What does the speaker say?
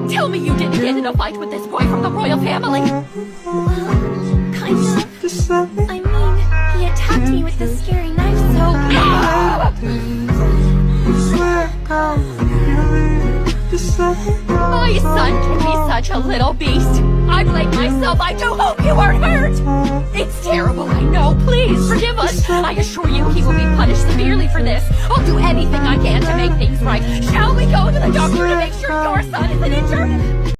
Tell me you didn't get in a fight with this boy from the royal family. Well, kind of. I mean, he attacked me with this scary knife, so... My son can be such a little beast. I blame myself. I do hope you weren't hurt. It's terrible, I know. Please forgive us. I assure you he will be punished severely for this. I'll do anything I can to make things right. Shall we go to the doctor to make sure your son isn't injured?